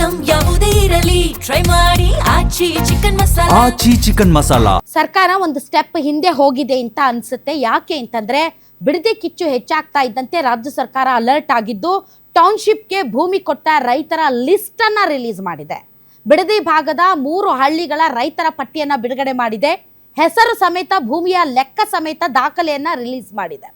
Item ಯಾವುದೇ ಇರಲಿ try ಮಾಡಿ ಆಚಿ ಚಿಕನ್ ಮಸಾಲಾ. ಸರ್ಕಾರ ಒಂದು ಸ್ಟೆಪ್ ಹಿಂದೆ ಹೋಗಿದೆ ಅಂತ ಅನ್ಸುತ್ತೆ. ಯಾಕೆ ಅಂತಂದ್ರೆ ಬಿಡದಿ ಕಿಚ್ಚು ಹೆಚ್ಚಾಗ್ತಾ ಇದ್ದಂತೆ ರಾಜ್ಯ ಸರ್ಕಾರ ಅಲರ್ಟ್ ಆಗಿದ್ದು ಟೌನ್ಶಿಪ್ಗೆ ಭೂಮಿ ಕೊಟ್ಟ ರೈತರ ಲಿಸ್ಟ್ ಅನ್ನ ರಿಲೀಸ್ ಮಾಡಿದೆ. ಬಿಡದಿ ಭಾಗದ 3 ಹಳ್ಳಿಗಳ ರೈತರ ಪಟ್ಟಿಯನ್ನ ಬಿಡುಗಡೆ ಮಾಡಿದೆ. ಹೆಸರು ಸಮೇತ ಭೂಮಿಯ ಲೆಕ್ಕ ಸಮೇತ ದಾಖಲೆಯನ್ನ ರಿಲೀಸ್ ಮಾಡಿದೆ.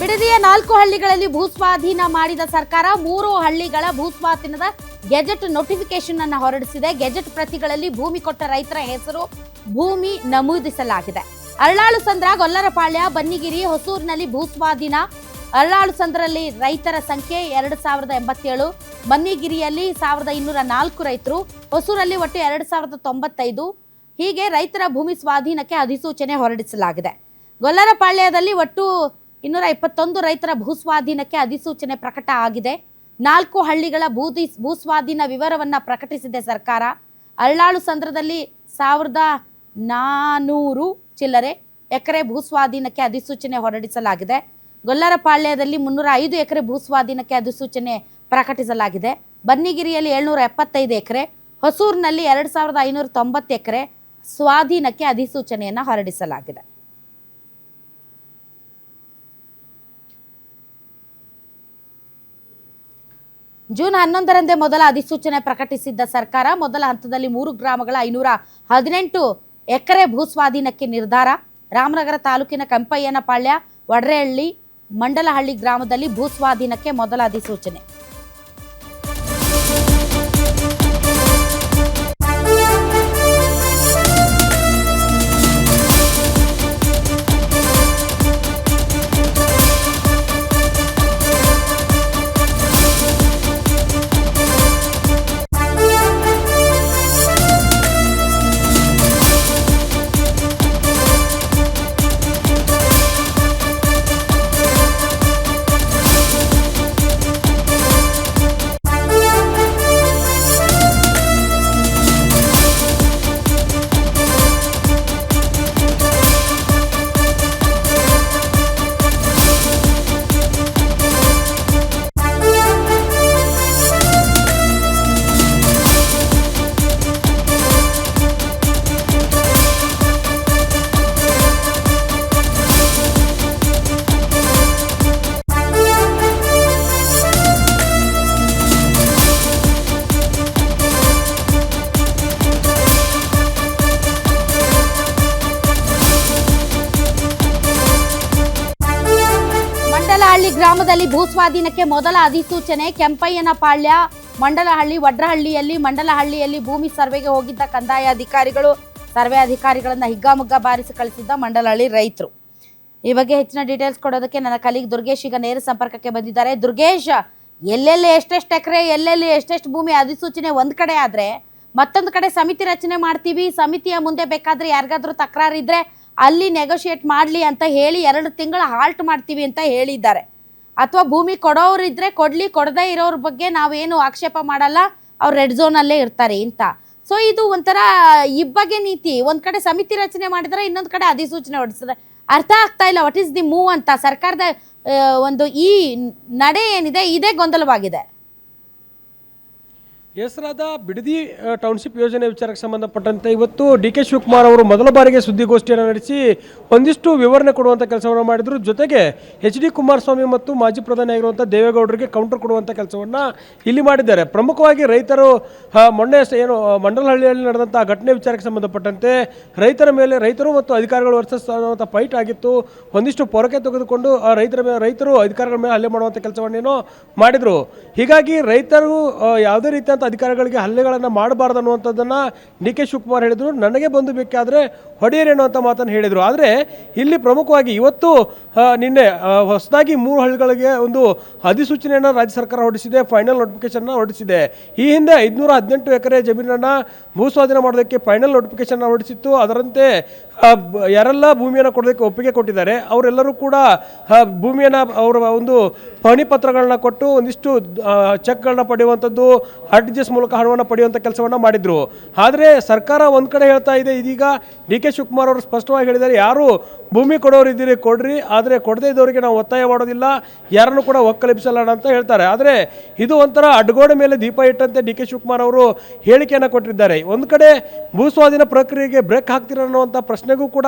ಬಿಡದಿಯ 4 ಹಳ್ಳಿಗಳಲ್ಲಿ ಭೂಸ್ವಾಧೀನ ಮಾಡಿದ ಸರ್ಕಾರ 3 ಹಳ್ಳಿಗಳ ಭೂಸ್ವಾಧೀನದ ಗೆಜೆಟ್ ನೋಟಿಫಿಕೇಶನ್ ಅನ್ನು ಹೊರಡಿಸಿದೆ. ಗೆಜೆಟ್ ಪ್ರತಿಗಳಲ್ಲಿ ಭೂಮಿ ಕೊಟ್ಟ ರೈತರ ಹೆಸರು ಭೂಮಿ ನಮೂದಿಸಲಾಗಿದೆ. ಅರಳಾಳು ಸಂದ್ರ, ಗೊಲ್ಲರಪಾಳ್ಯ, ಬನ್ನಿಗಿರಿ, ಹೊಸೂರಿನಲ್ಲಿ ಭೂಸ್ವಾಧೀನ. ಅರಳಾಳು ಸಂದ್ರಲ್ಲಿ ರೈತರ ಸಂಖ್ಯೆ 2087, ಬನ್ನಿಗಿರಿಯಲ್ಲಿ 1204 ರೈತರು, ಹೊಸೂರಲ್ಲಿ ಒಟ್ಟು 2095. ಹೀಗೆ ರೈತರ ಭೂಮಿ ಸ್ವಾಧೀನಕ್ಕೆ ಅಧಿಸೂಚನೆ ಹೊರಡಿಸಲಾಗಿದೆ. ಗೊಲ್ಲರಪಾಳ್ಯದಲ್ಲಿ ಒಟ್ಟು 221 ರೈತರ ಭೂಸ್ವಾಧೀನಕ್ಕೆ ಅಧಿಸೂಚನೆ ಪ್ರಕಟ ಆಗಿದೆ. 4 ಹಳ್ಳಿಗಳ ಭೂಸ್ವಾಧೀನ ವಿವರವನ್ನು ಪ್ರಕಟಿಸಿದೆ ಸರ್ಕಾರ. ಅರಳಾಳು ಸಂದ್ರದಲ್ಲಿ 1400 ಚಿಲ್ಲರೆ ಎಕರೆ ಭೂಸ್ವಾಧೀನಕ್ಕೆ ಅಧಿಸೂಚನೆ ಹೊರಡಿಸಲಾಗಿದೆ. ಗೊಲ್ಲರಪಾಳ್ಯದಲ್ಲಿ 305 ಎಕರೆ ಭೂಸ್ವಾಧೀನಕ್ಕೆ ಅಧಿಸೂಚನೆ ಪ್ರಕಟಿಸಲಾಗಿದೆ. ಬನ್ನಿಗಿರಿಯಲ್ಲಿ 775 ಎಕರೆ, ಹೊಸೂರಿನಲ್ಲಿ 2590 ಎಕರೆ ಸ್ವಾಧೀನಕ್ಕೆ ಅಧಿಸೂಚನೆಯನ್ನು ಹೊರಡಿಸಲಾಗಿದೆ. ಜೂನ್ 11ರಂದೇ ಮೊದಲ ಅಧಿಸೂಚನೆ ಪ್ರಕಟಿಸಿದ್ದ ಸರ್ಕಾರ ಮೊದಲ ಹಂತದಲ್ಲಿ 3 ಗ್ರಾಮಗಳ 518 ಎಕರೆ ಭೂಸ್ವಾಧೀನಕ್ಕೆ ನಿರ್ಧಾರ. ರಾಮನಗರ ತಾಲೂಕಿನ ಕೆಂಪಯ್ಯನಪಾಳ್ಯ, ವಡ್ರೇಹಳ್ಳಿ, ಮಂಡಲಹಳ್ಳಿ ಗ್ರಾಮದಲ್ಲಿ ಭೂಸ್ವಾಧೀನಕ್ಕೆ ಮೊದಲ ಅಧಿಸೂಚನೆ. ಮಂಡಲಹಳ್ಳಿ ಗ್ರಾಮದಲ್ಲಿ ಭೂಸ್ವಾಧೀನಕ್ಕೆ ಮೊದಲ ಅಧಿಸೂಚನೆ. ಕೆಂಪಯ್ಯನಪಾಳ್ಯ, ಮಂಡಲಹಳ್ಳಿ, ಮಂಡಲಹಳ್ಳಿಯಲ್ಲಿ ಭೂಮಿ ಸರ್ವೆಗೆ ಹೋಗಿದ್ದ ಕಂದಾಯ ಅಧಿಕಾರಿಗಳು ಸರ್ವೆ ಅಧಿಕಾರಿಗಳನ್ನ ಹಿಗ್ಗಾಮುಗ್ಗಾ ಬಾರಿಸಿ ಕಳಿಸಿದ್ದ ಮಂಡಲಹಳ್ಳಿ ರೈತರು. ಈ ಬಗ್ಗೆ ಹೆಚ್ಚಿನ ಡೀಟೇಲ್ಸ್ ಕೊಡೋದಕ್ಕೆ ನನ್ನ ಕಲೀಗ್ ದುರ್ಗೇಶ್ ಈಗ ನೇರ ಸಂಪರ್ಕಕ್ಕೆ ಬಂದಿದ್ದಾರೆ. ದುರ್ಗೇಶ್, ಎಲ್ಲೆಲ್ಲಿ ಎಷ್ಟೆಷ್ಟು ಎಕರೆ, ಎಲ್ಲೆಲ್ಲಿ ಎಷ್ಟೆಷ್ಟು ಭೂಮಿ ಅಧಿಸೂಚನೆ ಒಂದ್ ಕಡೆ ಆದ್ರೆ ಮತ್ತೊಂದು ಕಡೆ ಸಮಿತಿ ರಚನೆ ಮಾಡ್ತೀವಿ, ಸಮಿತಿಯ ಮುಂದೆ ಬೇಕಾದ್ರೆ ಯಾರಿಗಾದ್ರೂ ತಕರಾರು ಇದ್ರೆ ಅಲ್ಲಿ ನೆಗೋಷಿಯೇಟ್ ಮಾಡ್ಲಿ ಅಂತ ಹೇಳಿ 2 ತಿಂಗಳ ಹಾಲ್ಟ್ ಮಾಡ್ತೀವಿ ಅಂತ ಹೇಳಿದ್ದಾರೆ. ಅಥವಾ ಭೂಮಿ ಕೊಡೋರು ಇದ್ರೆ ಕೊಡ್ಲಿ, ಕೊಡದೇ ಇರೋರ ಬಗ್ಗೆ ನಾವೇನು ಆಕ್ಷೇಪ ಮಾಡಲ್ಲ, ಅವ್ರು ರೆಡ್ ಝೋನ್ ಅಲ್ಲೇ ಇರ್ತಾರೆ ಅಂತ. ಸೊ ಇದು ಒಂಥರ ಇಬ್ಬಗೆ ನೀತಿ. ಒಂದ್ ಕಡೆ ಸಮಿತಿ ರಚನೆ ಮಾಡಿದ್ರೆ ಇನ್ನೊಂದ್ ಕಡೆ ಅಧಿಸೂಚನೆ ಹೊರಡಿಸಿದ್ರೆ ಅರ್ಥ ಆಗ್ತಾ ಇಲ್ಲ. ವಾಟ್ ಈಸ್ ದಿ ಮೂವ್ ಅಂತ ಸರ್ಕಾರದ ಒಂದು ಈ ನಡೆ ಏನಿದೆ ಇದೇ ಗೊಂದಲವಾಗಿದೆ. ಹೆಸರಾದ ಬಿಡದಿ ಟೌನ್ಶಿಪ್ ಯೋಜನೆ ವಿಚಾರಕ್ಕೆ ಸಂಬಂಧಪಟ್ಟಂತೆ ಇವತ್ತು DK ಶಿವಕುಮಾರ್ ಅವರು ಮೊದಲ ಬಾರಿಗೆ ಸುದ್ದಿಗೋಷ್ಠಿಯನ್ನು ನಡೆಸಿ ಒಂದಿಷ್ಟು ವಿವರಣೆ ಕೊಡುವಂಥ ಕೆಲಸವನ್ನು ಮಾಡಿದರು. ಜೊತೆಗೆ HD ಕುಮಾರಸ್ವಾಮಿ ಮತ್ತು ಮಾಜಿ ಪ್ರಧಾನಿ ಆಗಿರುವಂಥ ದೇವೇಗೌಡರಿಗೆ ಕೌಂಟರ್ ಕೊಡುವಂಥ ಕೆಲಸವನ್ನು ಇಲ್ಲಿ ಮಾಡಿದ್ದಾರೆ. ಪ್ರಮುಖವಾಗಿ ರೈತರು ಮೊನ್ನೆ ಏನು ಮಂಡಲಹಳ್ಳಿಯಲ್ಲಿ ನಡೆದಂಥ ಘಟನೆ ವಿಚಾರಕ್ಕೆ ಸಂಬಂಧಪಟ್ಟಂತೆ ರೈತರು ಮತ್ತು ಅಧಿಕಾರಿಗಳು ವರ್ಸಸ್ ಅನ್ನುವಂಥ ಫೈಟ್ ಆಗಿತ್ತು. ಒಂದಿಷ್ಟು ಪೊರಕೆ ತೆಗೆದುಕೊಂಡು ರೈತರು ಅಧಿಕಾರಿಗಳ ಮೇಲೆ ಹಲ್ಲೆ ಮಾಡುವಂಥ ಕೆಲಸವನ್ನೇನೋ ಮಾಡಿದರು. ಹೀಗಾಗಿ ರೈತರು ಯಾವುದೇ ರೀತಿಯ ಅಧಿಕಾರಿಗಳಿಗೆ ಹಲ್ಲೆಗಳನ್ನು ಮಾಡಬಾರ್ದು ಅನ್ನುವಂಥದ್ದನ್ನು DK ಶಿವಕುಮಾರ್ ಹೇಳಿದರು. ನನಗೆ ಬಂದು ಬೇಕಾದರೆ ಹೊಡೆಯರಿ ಅನ್ನುವಂಥ ಮಾತನ್ನು ಹೇಳಿದರು. ಆದರೆ ಇಲ್ಲಿ ಪ್ರಮುಖವಾಗಿ ಇವತ್ತು ನಿನ್ನೆ ಹೊಸದಾಗಿ 3 ಹಳ್ಳಿಗಳಿಗೆ ಒಂದು ಅಧಿಸೂಚನೆಯನ್ನು ರಾಜ್ಯ ಸರ್ಕಾರ ಹೊರಡಿಸಿದೆ, ಫೈನಲ್ ನೋಟಿಫಿಕೇಶನ್ನ ಹೊರಡಿಸಿದೆ. ಈ ಹಿಂದೆ 518 ಎಕರೆ ಜಮೀನನ್ನು ಭೂಸ್ವಾಧೀನ ಮಾಡೋದಕ್ಕೆ ಫೈನಲ್ ನೋಟಿಫಿಕೇಶನ್ ಹೊರಡಿಸಿತ್ತು. ಅದರಂತೆ ಯಾರೆಲ್ಲ ಭೂಮಿಯನ್ನು ಕೊಡೋದಕ್ಕೆ ಒಪ್ಪಿಗೆ ಕೊಟ್ಟಿದ್ದಾರೆ ಅವರೆಲ್ಲರೂ ಕೂಡ ಭೂಮಿಯನ್ನು ಅವರ ಒಂದು ಪಹಣಿ ಪತ್ರಗಳನ್ನ ಕೊಟ್ಟು ಒಂದಿಷ್ಟು ಚೆಕ್ಗಳನ್ನ ಪಡೆಯುವಂಥದ್ದು, RTGS ಮೂಲಕ ಹಣವನ್ನು ಪಡೆಯುವಂಥ ಕೆಲಸವನ್ನು ಮಾಡಿದರು. ಆದರೆ ಸರ್ಕಾರ ಒಂದು ಕಡೆ ಹೇಳ್ತಾ ಇದೆ, ಇದೀಗ DK ಶಿವಕುಮಾರ್ ಅವರು ಸ್ಪಷ್ಟವಾಗಿ ಹೇಳಿದ್ದಾರೆ, ಯಾರು ಭೂಮಿ ಕೊಡೋರು ಇದ್ದೀರಿ ಕೊಡ್ರಿ, ಆದರೆ ಕೊಡದೇ ಇದ್ದವರಿಗೆ ನಾವು ಒತ್ತಾಯ ಮಾಡೋದಿಲ್ಲ, ಯಾರನ್ನು ಕೂಡ ಒಕ್ಕಲೆಬ್ಸಲ್ಲ ಅಂತ ಹೇಳ್ತಾರೆ. ಆದರೆ ಇದು ಒಂಥರ ಅಡ್ಗೋಡೆ ಮೇಲೆ ದೀಪ ಇಟ್ಟಂತೆ DK ಶಿವಕುಮಾರ್ ಅವರು ಹೇಳಿಕೆಯನ್ನು ಕೊಟ್ಟಿದ್ದಾರೆ. ಒಂದು ಕಡೆ ಭೂಸ್ವಾಧೀನ ಪ್ರಕ್ರಿಯೆಗೆ ಬ್ರೇಕ್ ಹಾಕ್ತೀರ ಅನ್ನುವಂಥ ಪ್ರಶ್ನೆಗೂ ಕೂಡ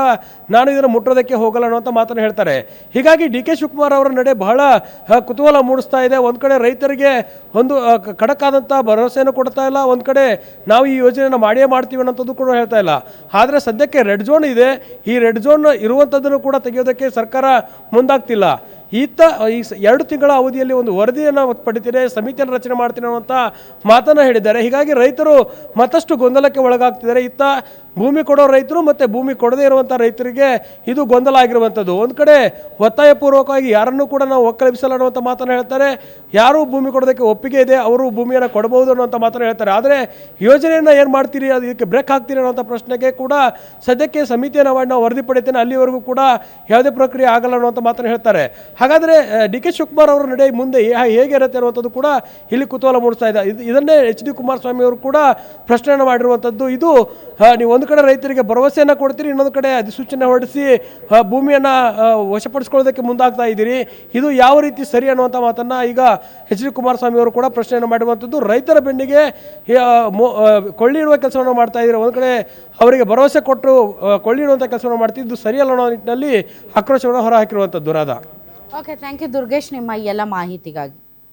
ನಾನು ಇದನ್ನು ಮುಟ್ಟೋದಕ್ಕೆ ಹೋಗಲ್ಲ ಅನ್ನುವಂಥ ಮಾತನ್ನು ಹೇಳ್ತಾರೆ. ಹೀಗಾಗಿ DK ಶಿವಕುಮಾರ್ ಅವರ ನಡೆ ಬಹಳ ಕುತೂಹಲ ಮೂಡಿಸ್ತಾ ಇದೆ. ಒಂದು ಕಡೆ ರೈತರಿಗೆ ಒಂದು ಖಡಕ್ ಆದಂಥ ಭರವಸೆಯನ್ನು ಕೊಡ್ತಾ ಇಲ್ಲ, ಒಂದು ಕಡೆ ನಾವು ಈ ಯೋಜನೆಯನ್ನು ಮಾಡಿಯೇ ಮಾಡ್ತೀವಿ ಅನ್ನೋಂಥದ್ದು ಕೂಡ ಹೇಳ್ತಾ ಇಲ್ಲ. ಆದರೆ ಸದ್ಯಕ್ಕೆ ರೆಡ್ ಝೋನ್ ಇದೆ, ಈ ರೆಡ್ ಝೋನ್ ಇರುವಂಥದ್ದನ್ನು ಕೂಡ ತೆಗೆಯೋದಕ್ಕೆ ಸರ್ಕಾರ ಮುಂದಾಗ್ತಿಲ್ಲ. ಈ 2 ತಿಂಗಳ ಅವಧಿಯಲ್ಲಿ ಒಂದು ವರದಿಯನ್ನು ಪಡಿತೀನಿ, ಸಮಿತಿಯನ್ನು ರಚನೆ ಮಾಡ್ತೀನಿ ಅನ್ನುವಂಥ ಮಾತನ್ನು ಹೇಳಿದ್ದಾರೆ. ಹೀಗಾಗಿ ರೈತರು ಮತ್ತಷ್ಟು ಗೊಂದಲಕ್ಕೆ ಒಳಗಾಗ್ತಿದ್ದಾರೆ. ಭೂಮಿ ಕೊಡೋ ರೈತರು ಮತ್ತು ಭೂಮಿ ಕೊಡದೇ ಇರುವಂಥ ರೈತರಿಗೆ ಇದು ಗೊಂದಲ ಆಗಿರುವಂಥದ್ದು. ಒಂದು ಕಡೆ ಒತ್ತಾಯಪೂರ್ವಕವಾಗಿ ಯಾರನ್ನೂ ಕೂಡ ನಾವು ಒಕ್ಕಲೆಬ್ಸಲ್ಲ ಅನ್ನುವಂಥ ಮಾತನ್ನು ಹೇಳ್ತಾರೆ, ಯಾರು ಭೂಮಿ ಕೊಡೋದಕ್ಕೆ ಒಪ್ಪಿಗೆ ಇದೆ ಅವರು ಭೂಮಿಯನ್ನು ಕೊಡಬಹುದು ಅನ್ನುವಂಥ ಮಾತನ್ನು ಹೇಳ್ತಾರೆ. ಆದರೆ ಯೋಜನೆಯನ್ನು ಏನು ಮಾಡ್ತೀರಿ, ಅದಕ್ಕೆ ಬ್ರೇಕ್ ಹಾಕ್ತೀರಿ ಅನ್ನುವಂಥ ಪ್ರಶ್ನೆಗೆ ಕೂಡ ಸದ್ಯಕ್ಕೆ ಸಮಿತಿಯನ್ನು ಮಾಡಿ ನಾವು ವರದಿ ಪಡಿತೇನೆ, ಅಲ್ಲಿವರೆಗೂ ಕೂಡ ಯಾವುದೇ ಪ್ರಕ್ರಿಯೆ ಆಗಲ್ಲ ಅನ್ನುವಂಥ ಮಾತನ್ನು ಹೇಳ್ತಾರೆ. ಹಾಗಾದರೆ DK ಶಿವಕುಮಾರ್ ಅವರ ನಡೆ ಮುಂದೆ ಹೇಗೆ ಇರುತ್ತೆ ಅನ್ನುವಂಥದ್ದು ಕೂಡ ಇಲ್ಲಿ ಕುತೂಹಲ ಮೂಡಿಸ್ತಾ ಇದೆ. ಇದನ್ನೇ HD ಕುಮಾರಸ್ವಾಮಿ ಅವರು ಕೂಡ ಪ್ರಶ್ನೆಯನ್ನು ಮಾಡಿರುವಂಥದ್ದು. ಇದು ನೀವು ಒಂದು ಕಡೆ ರೈತರಿಗೆ ಭರವಸೆಯನ್ನು ಕೊಡ್ತೀರಿ, ಇನ್ನೊಂದು ಕಡೆ ಅಧಿಸೂಚನೆ ಹೊರಡಿಸಿ ಭೂಮಿಯನ್ನು ವಶಪಡಿಸ್ಕೊಳ್ಳೋದಕ್ಕೆ ಮುಂದಾಗ್ತಾ ಇದ್ದೀರಿ, ಇದು ಯಾವ ರೀತಿ ಸರಿ ಅನ್ನುವಂಥ ಮಾತನ್ನು ಈಗ HD ಕುಮಾರಸ್ವಾಮಿ ಅವರು ಕೂಡ ಪ್ರಶ್ನೆಯನ್ನು ಮಾಡುವಂಥದ್ದು. ರೈತರ ಬೆನ್ನಿಗೆ ಕೊಳ್ಳಿ ಇಡುವ ಕೆಲಸವನ್ನು ಮಾಡ್ತಾ ಇದ್ದೀರಿ, ಒಂದು ಕಡೆ ಅವರಿಗೆ ಭರವಸೆ ಕೊಟ್ಟು ಕೊಳ್ಳಿ ಇಡುವಂಥ ಕೆಲಸವನ್ನು ಮಾಡ್ತಿದ್ದು ಸರಿಯಲ್ಲ ಅನ್ನೋ ನಿಟ್ಟಿನಲ್ಲಿ ಆಕ್ರೋಶವನ್ನು ಹೊರಹಾಕಿರುವಂಥದ್ದು. Radha, okay, thank you Durgesh ನಿಮ್ಮ ಈ ಎಲ್ಲ ಮಾಹಿತಿಗಾಗಿ.